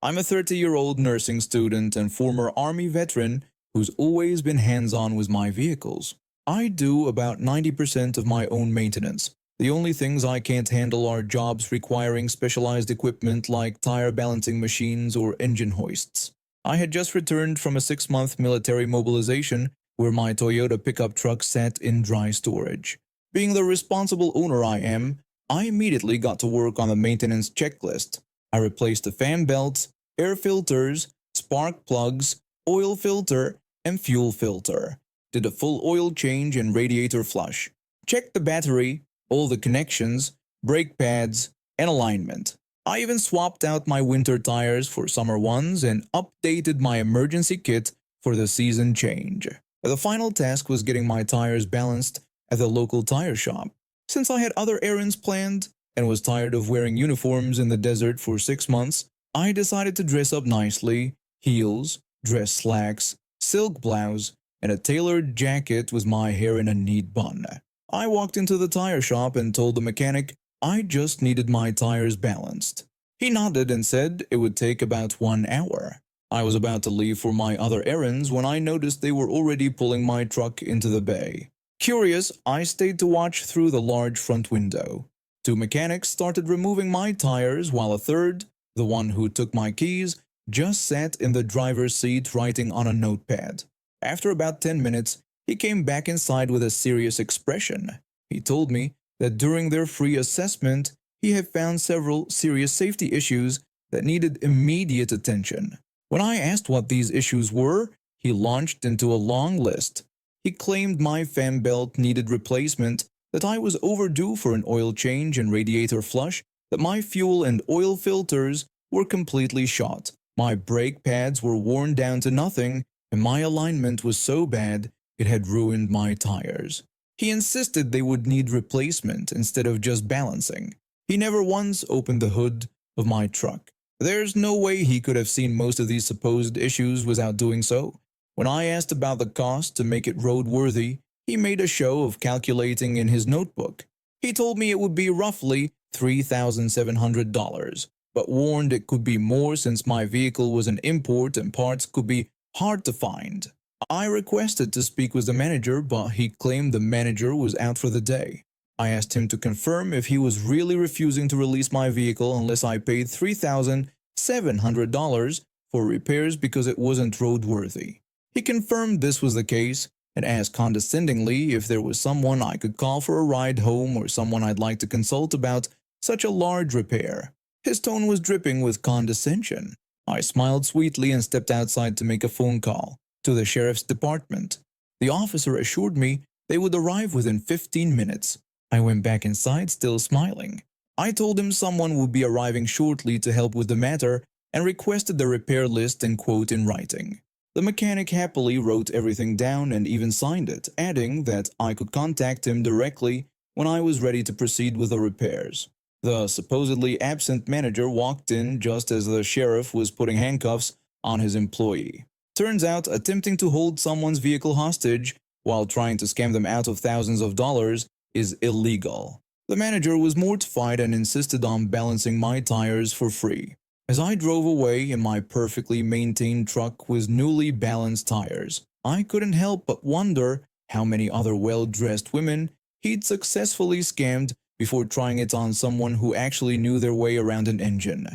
I'm a 30-year-old nursing student and former Army veteran who's always been hands-on with my vehicles. I do about 90% of my own maintenance. The only things I can't handle are jobs requiring specialized equipment like tire balancing machines or engine hoists. I had just returned from a 6-month military mobilization where my Toyota pickup truck sat in dry storage. Being the responsible owner I am, I immediately got to work on the maintenance checklist. I replaced the fan belts, air filters, spark plugs, oil filter, and fuel filter. Did a full oil change and radiator flush. Checked the battery, all the connections, brake pads, and alignment. I even swapped out my winter tires for summer ones and updated my emergency kit for the season change. The final task was getting my tires balanced at the local tire shop. Since I had other errands planned and was tired of wearing uniforms in the desert for 6 months, I decided to dress up nicely: heels, dress slacks, silk blouse, and a tailored jacket with my hair in a neat bun. I walked into the tire shop and told the mechanic I just needed my tires balanced. He nodded and said it would take about 1 hour. I was about to leave for my other errands when I noticed they were already pulling my truck into the bay. Curious, I stayed to watch through the large front window. 2 mechanics started removing my tires while a third, the one who took my keys, just sat in the driver's seat writing on a notepad. After about 10 minutes, he came back inside with a serious expression. He told me that during their free assessment, he had found several serious safety issues that needed immediate attention. When I asked what these issues were, he launched into a long list. He claimed my fan belt needed replacement, that I was overdue for an oil change and radiator flush, that my fuel and oil filters were completely shot, my brake pads were worn down to nothing, and my alignment was so bad it had ruined my tires. He insisted they would need replacement instead of just balancing. He never once opened the hood of my truck. There's no way he could have seen most of these supposed issues without doing so. When I asked about the cost to make it roadworthy, he made a show of calculating in his notebook. He told me it would be roughly $3,700, but warned it could be more since my vehicle was an import and parts could be hard to find. I requested to speak with the manager, but he claimed the manager was out for the day. I asked him to confirm if he was really refusing to release my vehicle unless I paid $3,700 for repairs because it wasn't roadworthy. He confirmed this was the case and asked condescendingly if there was someone I could call for a ride home or someone I'd like to consult about such a large repair. His tone was dripping with condescension. I smiled sweetly and stepped outside to make a phone call to the sheriff's department. The officer assured me they would arrive within 15 minutes. I went back inside still smiling. I told him someone would be arriving shortly to help with the matter and requested the repair list and quote in writing. The mechanic happily wrote everything down and even signed it, adding that I could contact him directly when I was ready to proceed with the repairs. The supposedly absent manager walked in just as the sheriff was putting handcuffs on his employee. Turns out attempting to hold someone's vehicle hostage while trying to scam them out of thousands of dollars is illegal. The manager was mortified and insisted on balancing my tires for free. As I drove away in my perfectly maintained truck with newly balanced tires, I couldn't help but wonder how many other well-dressed women he'd successfully scammed before trying it on someone who actually knew their way around an engine.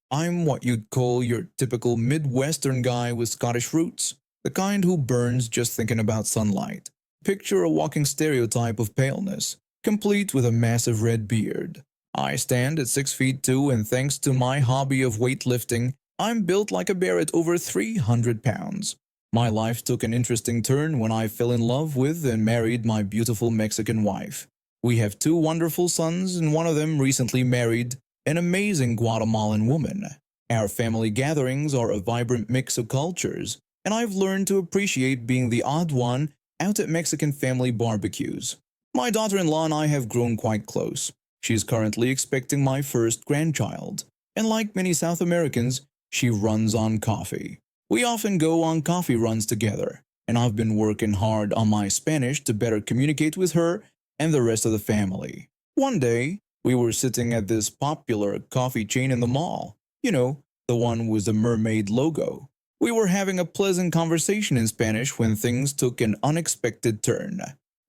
I'm what you'd call your typical Midwestern guy with Scottish roots, the kind who burns just thinking about sunlight. Picture a walking stereotype of paleness, complete with a massive red beard. I stand at 6'2" and thanks to my hobby of weightlifting, I'm built like a bear at over 300 pounds. My life took an interesting turn when I fell in love with and married my beautiful Mexican wife. We have 2 wonderful sons and one of them recently married an amazing Guatemalan woman. Our family gatherings are a vibrant mix of cultures, and I've learned to appreciate being the odd one out at Mexican family barbecues. My daughter-in-law and I have grown quite close. She is currently expecting my first grandchild, and like many South Americans, she runs on coffee. We often go on coffee runs together, and I've been working hard on my Spanish to better communicate with her and the rest of the family. One day, We were sitting at this popular coffee chain in the mall. You know, the one with the mermaid logo. We were having a pleasant conversation in Spanish when things took an unexpected turn.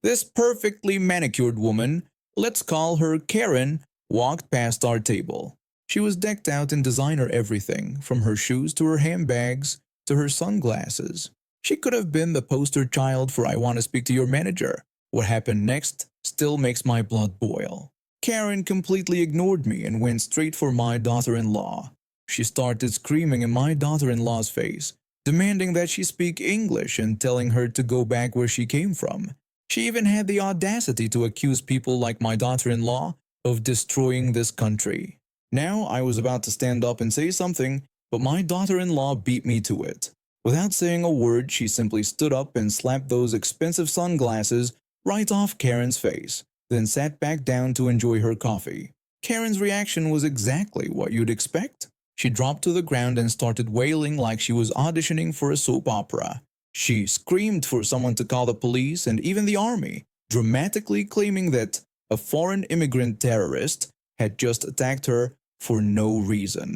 This perfectly manicured woman, let's call her Karen, walked past our table. She was decked out in designer everything, from her shoes to her handbags to her sunglasses. She could have been the poster child for "I want to speak to your manager." What happened next still makes my blood boil. Karen completely ignored me and went straight for my daughter-in-law. She started screaming in my daughter-in-law's face, demanding that she speak English and telling her to go back where she came from. She even had the audacity to accuse people like my daughter-in-law of destroying this country. Now I was about to stand up and say something, but my daughter-in-law beat me to it. Without saying a word, she simply stood up and slapped those expensive sunglasses right off Karen's face, then sat back down to enjoy her coffee. Karen's reaction was exactly what you'd expect. She dropped to the ground and started wailing like she was auditioning for a soap opera. She screamed for someone to call the police and even the army, dramatically claiming that a foreign immigrant terrorist had just attacked her for no reason.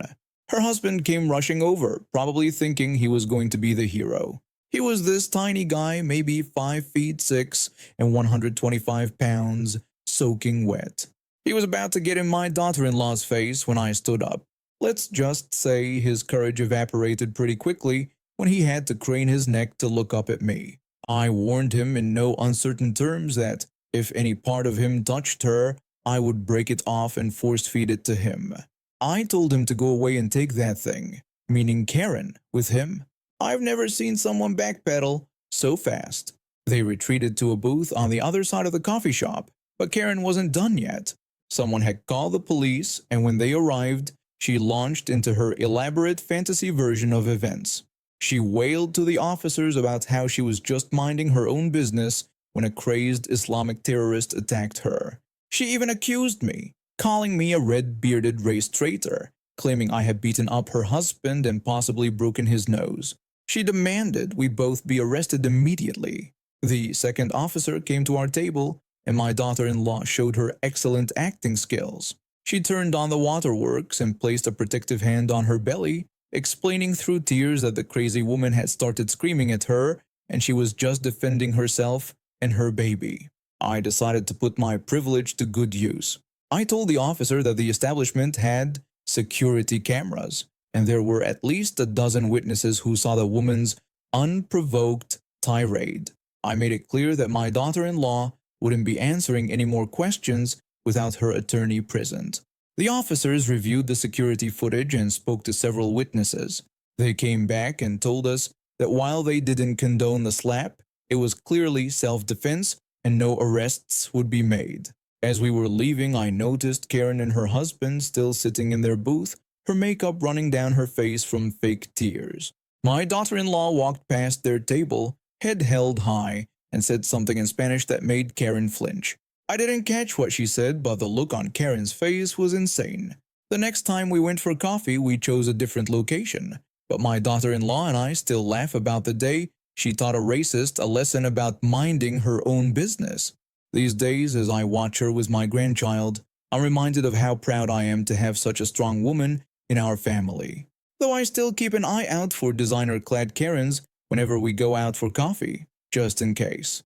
Her husband came rushing over, probably thinking he was going to be the hero. He was this tiny guy, maybe 5 feet 6 and 125 pounds, soaking wet. He was about to get in my daughter-in-law's face when I stood up. Let's just say his courage evaporated pretty quickly when he had to crane his neck to look up at me. I warned him in no uncertain terms that if any part of him touched her, I would break it off and force-feed it to him. I told him to go away and take that thing, meaning Karen, with him. I've never seen someone backpedal so fast. They retreated to a booth on the other side of the coffee shop, but Karen wasn't done yet. Someone had called the police, and when they arrived, she launched into her elaborate fantasy version of events. She wailed to the officers about how she was just minding her own business when a crazed Islamic terrorist attacked her. She even accused me, calling me a red-bearded race traitor, claiming I had beaten up her husband and possibly broken his nose. She demanded we both be arrested immediately. The second officer came to our table, and my daughter-in-law showed her excellent acting skills. She turned on the waterworks and placed a protective hand on her belly, explaining through tears that the crazy woman had started screaming at her and she was just defending herself and her baby. I decided to put my privilege to good use. I told the officer that the establishment had security cameras, and there were at least a dozen witnesses who saw the woman's unprovoked tirade. I made it clear that my daughter-in-law wouldn't be answering any more questions without her attorney present. The officers reviewed the security footage and spoke to several witnesses. They came back and told us that while they didn't condone the slap, it was clearly self-defense and no arrests would be made. As we were leaving, I noticed Karen and her husband still sitting in their booth, her makeup running down her face from fake tears. My daughter-in-law walked past their table, head held high, and said something in Spanish that made Karen flinch. I didn't catch what she said, but the look on Karen's face was insane. The next time we went for coffee, we chose a different location, but my daughter-in-law and I still laugh about the day she taught a racist a lesson about minding her own business. These days, as I watch her with my grandchild, I'm reminded of how proud I am to have such a strong woman in our family. Though I still keep an eye out for designer-clad Karens whenever we go out for coffee, just in case.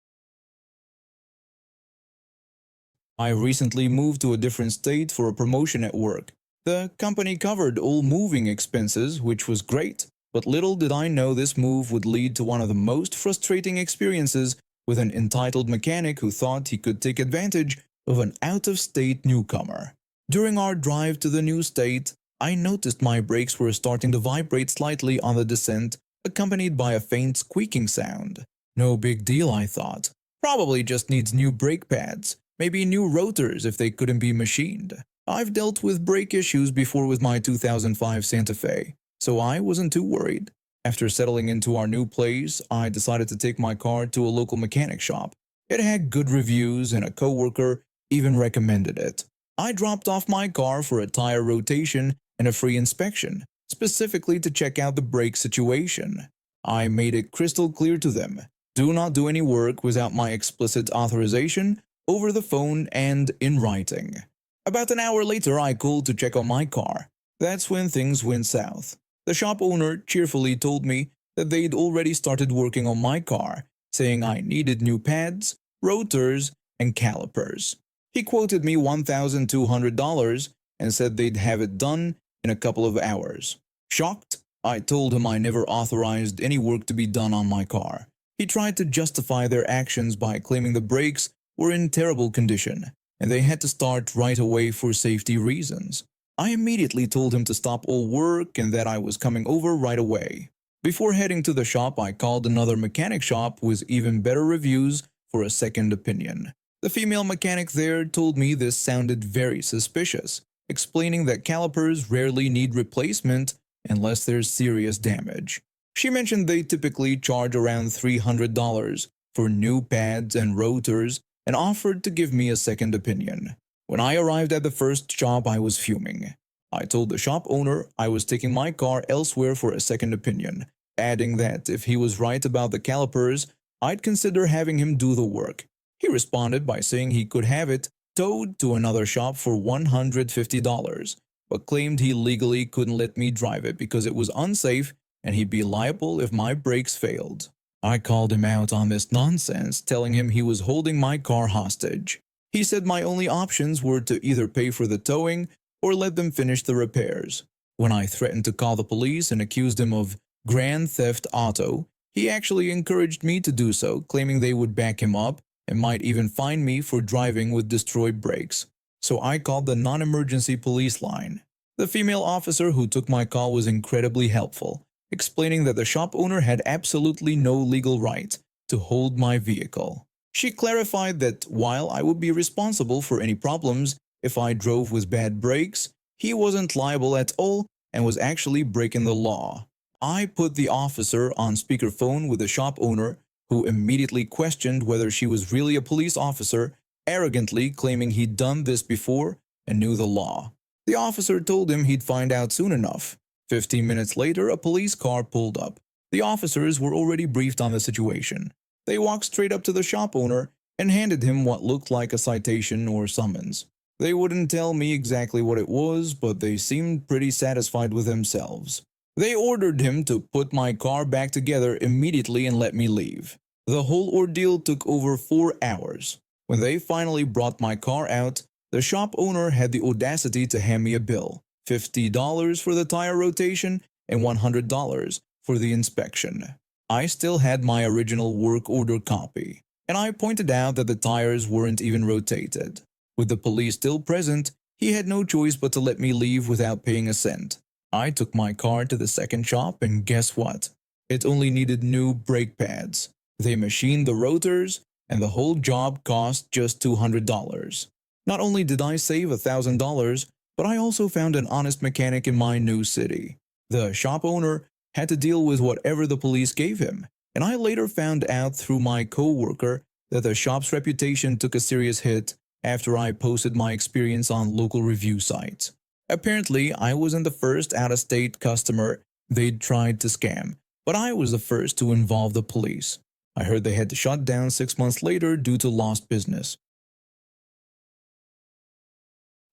I recently moved to a different state for a promotion at work. The company covered all moving expenses, which was great, but little did I know this move would lead to one of the most frustrating experiences with an entitled mechanic who thought he could take advantage of an out-of-state newcomer. During our drive to the new state, I noticed my brakes were starting to vibrate slightly on the descent, accompanied by a faint squeaking sound. No big deal, I thought. Probably just needs new brake pads, maybe new rotors if they couldn't be machined. I've dealt with brake issues before with my 2005 Santa Fe, so I wasn't too worried. After settling into our new place, I decided to take my car to a local mechanic shop. It had good reviews and a coworker even recommended it. I dropped off my car for a tire rotation and a free inspection, specifically to check out the brake situation. I made it crystal clear to them, do not do any work without my explicit authorization over the phone and in writing. About an hour later, I called to check on my car. That's when things went south. The shop owner cheerfully told me that they'd already started working on my car, saying I needed new pads, rotors, and calipers. He quoted me $1,200 and said they'd have it done in a couple of hours. Shocked, I told him I never authorized any work to be done on my car. He tried to justify their actions by claiming the brakes were in terrible condition and they had to start right away for safety reasons. I immediately told him to stop all work and that I was coming over right away. Before heading to the shop, I called another mechanic shop with even better reviews for a second opinion. The female mechanic there told me this sounded very suspicious, explaining that calipers rarely need replacement unless there's serious damage. She mentioned they typically charge around $300 for new pads and rotors and offered to give me a second opinion. When I arrived at the first shop, I was fuming. I told the shop owner I was taking my car elsewhere for a second opinion, adding that if he was right about the calipers, I'd consider having him do the work. He responded by saying he could have it towed to another shop for $150, but claimed he legally couldn't let me drive it because it was unsafe and he'd be liable if my brakes failed. I called him out on this nonsense, telling him he was holding my car hostage. He said my only options were to either pay for the towing or let them finish the repairs. When I threatened to call the police and accused him of grand theft auto, he actually encouraged me to do so, claiming they would back him up and might even fine me for driving with destroyed brakes. So I called the non-emergency police line. The female officer who took my call was incredibly helpful, explaining that the shop owner had absolutely no legal right to hold my vehicle. She clarified that while I would be responsible for any problems if I drove with bad brakes, he wasn't liable at all and was actually breaking the law. I put the officer on speakerphone with the shop owner, who immediately questioned whether she was really a police officer, arrogantly claiming he'd done this before and knew the law. The officer told him he'd find out soon enough. 15 minutes later, a police car pulled up. The officers were already briefed on the situation. They walked straight up to the shop owner and handed him what looked like a citation or summons. They wouldn't tell me exactly what it was, but they seemed pretty satisfied with themselves. They ordered him to put my car back together immediately and let me leave. The whole ordeal took over 4 hours. When they finally brought my car out, the shop owner had the audacity to hand me a bill. $50 for the tire rotation and $100 for the inspection. I still had my original work order copy, and I pointed out that the tires weren't even rotated. With the police still present, he had no choice but to let me leave without paying a cent. I took my car to the second shop, and guess what? It only needed new brake pads. They machined the rotors, and the whole job cost just $200. Not only did I save $1,000, but I also found an honest mechanic in my new city. The shop owner had to deal with whatever the police gave him, and I later found out through my co-worker that the shop's reputation took a serious hit after I posted my experience on local review sites. Apparently, I wasn't the first out-of-state customer they'd tried to scam, but I was the first to involve the police. I heard they had to shut down 6 months later due to lost business.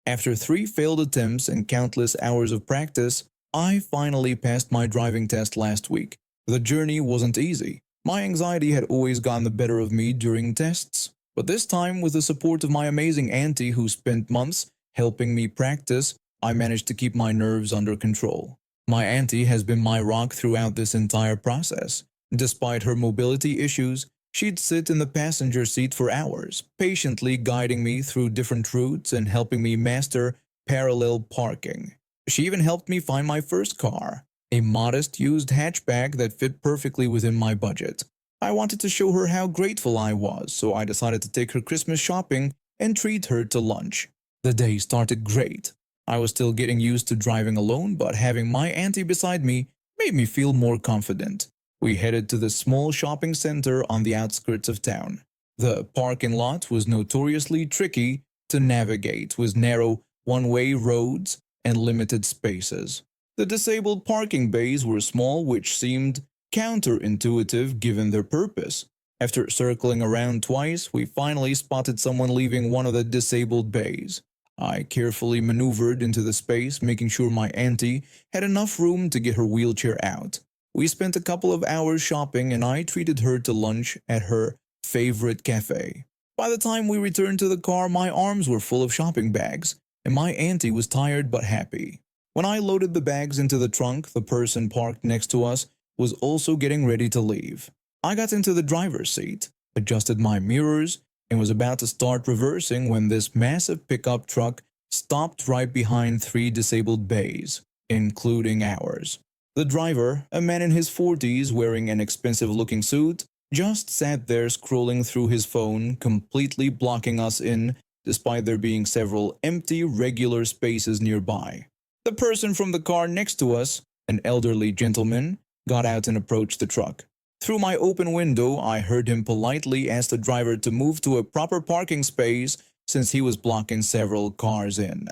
After 3 failed attempts and countless hours of practice, I finally passed my driving test last week. The journey wasn't easy. My anxiety had always gotten the better of me during tests, but this time, with the support of my amazing auntie who spent months helping me practice, I managed to keep my nerves under control. My auntie has been my rock throughout this entire process. Despite her mobility issues, she'd sit in the passenger seat for hours, patiently guiding me through different routes and helping me master parallel parking. She even helped me find my first car, a modest used hatchback that fit perfectly within my budget. I wanted to show her how grateful I was, so I decided to take her Christmas shopping and treat her to lunch. The day started great. I was still getting used to driving alone, but having my auntie beside me made me feel more confident. We headed to the small shopping center on the outskirts of town. The parking lot was notoriously tricky to navigate, with narrow one-way roads and limited spaces. The disabled parking bays were small, which seemed counterintuitive given their purpose. After circling around twice, we finally spotted someone leaving one of the disabled bays. I carefully maneuvered into the space, making sure my auntie had enough room to get her wheelchair out. We spent a couple of hours shopping and I treated her to lunch at her favorite cafe. By the time we returned to the car, my arms were full of shopping bags, and my auntie was tired but happy. When I loaded the bags into the trunk, the person parked next to us was also getting ready to leave. I got into the driver's seat, adjusted my mirrors, and was about to start reversing when this massive pickup truck stopped right behind 3 disabled bays, including ours. The driver, a man in his 40s wearing an expensive-looking suit, just sat there scrolling through his phone, completely blocking us in, despite there being several empty, regular spaces nearby. The person from the car next to us, an elderly gentleman, got out and approached the truck. Through my open window, I heard him politely ask the driver to move to a proper parking space since he was blocking several cars in.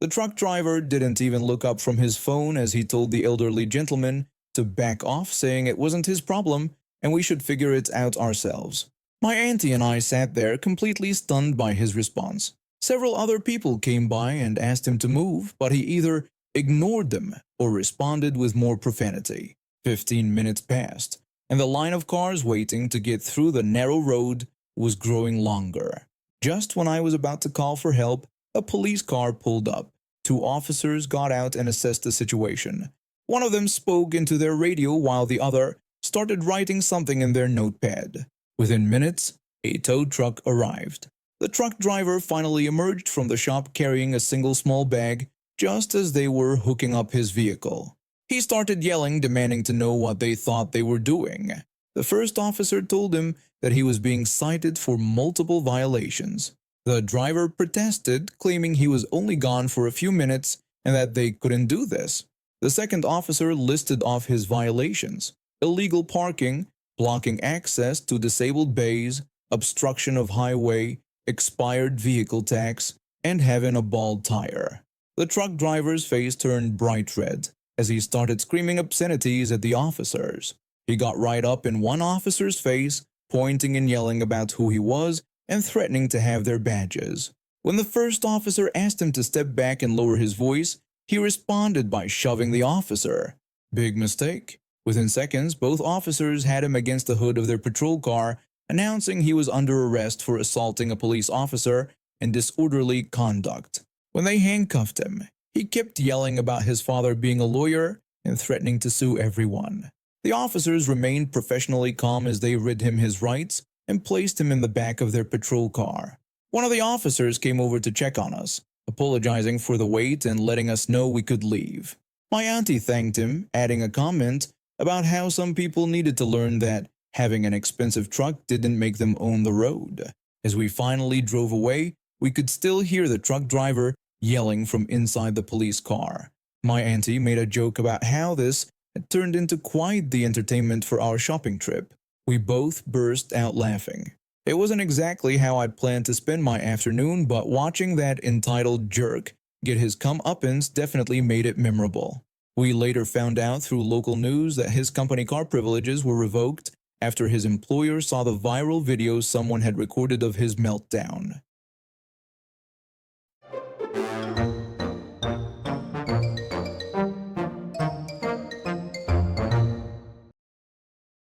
The truck driver didn't even look up from his phone as he told the elderly gentleman to back off, saying it wasn't his problem and we should figure it out ourselves. My auntie and I sat there completely stunned by his response. Several other people came by and asked him to move, but he either ignored them or responded with more profanity. 15 minutes passed, and the line of cars waiting to get through the narrow road was growing longer. Just when I was about to call for help, a police car pulled up. 2 officers got out and assessed the situation. One of them spoke into their radio while the other started writing something in their notepad. Within minutes, a tow truck arrived. The truck driver finally emerged from the shop carrying a single small bag just as they were hooking up his vehicle. He started yelling, demanding to know what they thought they were doing. The first officer told him that he was being cited for multiple violations. The driver protested, claiming he was only gone for a few minutes and that they couldn't do this. The second officer listed off his violations: illegal parking, blocking access to disabled bays, obstruction of highway, expired vehicle tax, and having a bald tire. The truck driver's face turned bright red as he started screaming obscenities at the officers. He got right up in one officer's face, pointing and yelling about who he was and threatening to have their badges. When the first officer asked him to step back and lower his voice, he responded by shoving the officer. Big mistake. Within seconds, both officers had him against the hood of their patrol car, announcing he was under arrest for assaulting a police officer and disorderly conduct. When they handcuffed him, he kept yelling about his father being a lawyer and threatening to sue everyone. The officers remained professionally calm as they rid him his rights and placed him in the back of their patrol car. One of the officers came over to check on us, apologizing for the wait and letting us know we could leave. My auntie thanked him, adding a comment about how some people needed to learn that having an expensive truck didn't make them own the road. As we finally drove away, we could still hear the truck driver yelling from inside the police car. My auntie made a joke about how this had turned into quite the entertainment for our shopping trip. We both burst out laughing. It wasn't exactly how I'd planned to spend my afternoon, but watching that entitled jerk get his comeuppance definitely made it memorable. We later found out through local news that his company car privileges were revoked after his employer saw the viral video someone had recorded of his meltdown.